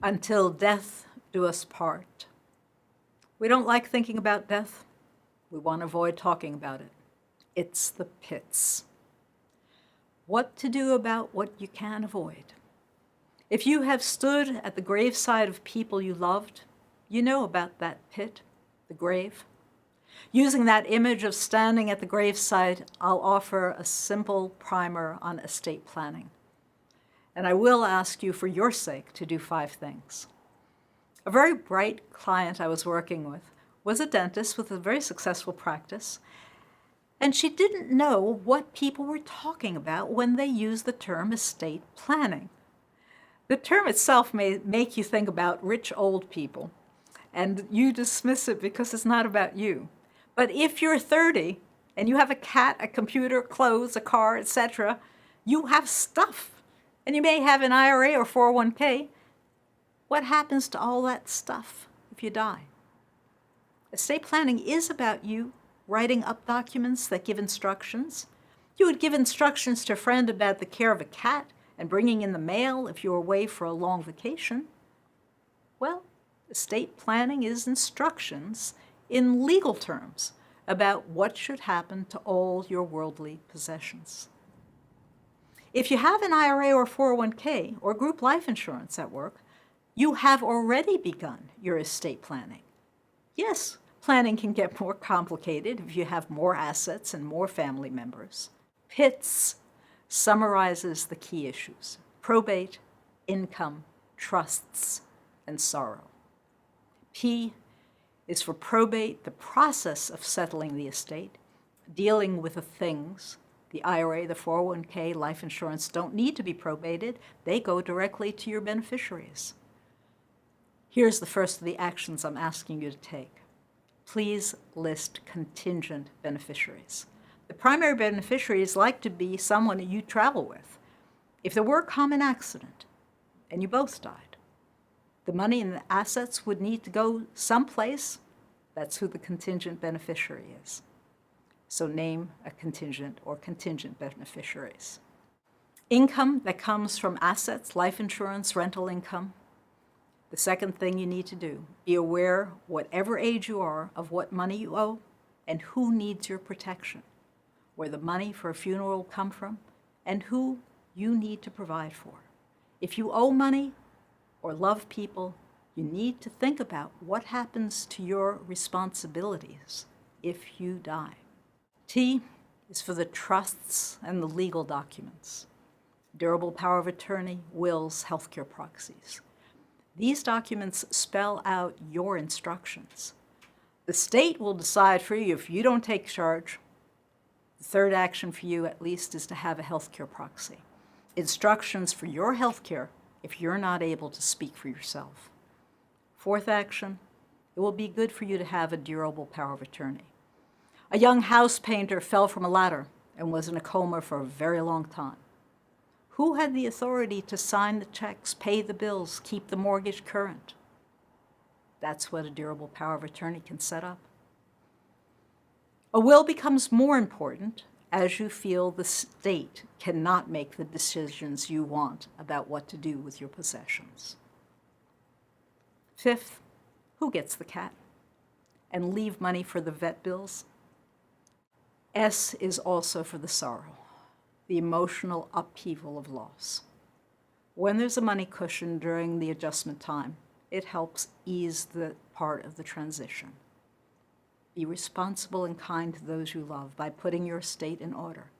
Until death do us part. We don't like thinking about death. We want to avoid talking about it. It's the pits. What to do about what you can avoid. If you have stood at the graveside of people you loved, you know about that pit, the grave. Using that image of standing at the graveside, I'll offer a simple primer on estate planning. And I will ask you, for your sake, to do 5 things. A very bright client I was working with was a dentist with a very successful practice, and she didn't know what people were talking about when they used the term estate planning. The term itself may make you think about rich old people, and you dismiss it because it's not about you. But if you're 30 and you have a cat, a computer, clothes, a car, etc., you have stuff. And you may have an IRA or 401k. What happens to all that stuff if you die? Estate planning is about you writing up documents that give instructions. You would give instructions to a friend about the care of a cat and bringing in the mail if you're away for a long vacation. Well, estate planning is instructions in legal terms about what should happen to all your worldly possessions. If you have an IRA or 401k or group life insurance at work, you have already begun your estate planning. Yes, planning can get more complicated if you have more assets and more family members. PITS summarizes the key issues: probate, income, trusts, and sorrow. P is for probate, the process of settling the estate, dealing with the things. The IRA, the 401k, life insurance don't need to be probated. They go directly to your beneficiaries. Here's the first of the actions I'm asking you to take. Please list contingent beneficiaries. The primary beneficiary is like to be someone that you travel with. If there were a common accident and you both died, the money and the assets would need to go someplace. That's who the contingent beneficiary is. So name a contingent or contingent beneficiaries. Income that comes from assets, life insurance, rental income. The second thing you need to do, be aware, whatever age you are, of what money you owe and who needs your protection, where the money for a funeral will come from, and who you need to provide for. If you owe money or love people, you need to think about what happens to your responsibilities if you die. T is for the trusts and the legal documents: durable power of attorney, wills, healthcare proxies. These documents spell out your instructions. The state will decide for you if you don't take charge. The third action for you, at least, is to have a healthcare proxy. Instructions for your healthcare if you're not able to speak for yourself. Fourth action, it will be good for you to have a durable power of attorney. A young house painter fell from a ladder and was in a coma for a very long time. Who had the authority to sign the checks, pay the bills, keep the mortgage current? That's what a durable power of attorney can set up. A will becomes more important as you feel the state cannot make the decisions you want about what to do with your possessions. Fifth, who gets the cat? And leave money for the vet bills. S is also for the sorrow, the emotional upheaval of loss. When there's a money cushion during the adjustment time, it helps ease the part of the transition. Be responsible and kind to those you love by putting your estate in order.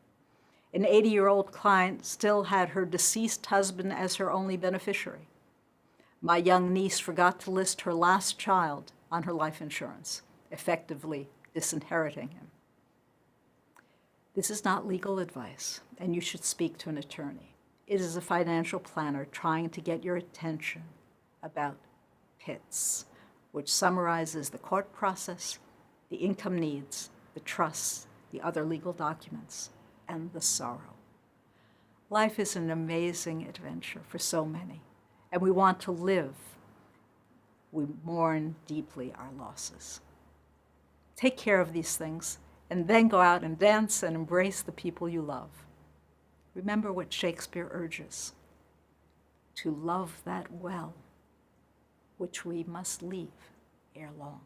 An 80-year-old client still had her deceased husband as her only beneficiary. My young niece forgot to list her last child on her life insurance, effectively disinheriting him. This is not legal advice, and you should speak to an attorney. It is a financial planner trying to get your attention about PITS, which summarizes the court process, the income needs, the trusts, the other legal documents, and the sorrow. Life is an amazing adventure for so many, and we want to live. We mourn deeply our losses. Take care of these things, and then go out and dance and embrace the people you love. Remember what Shakespeare urges: to love that well which we must leave ere long.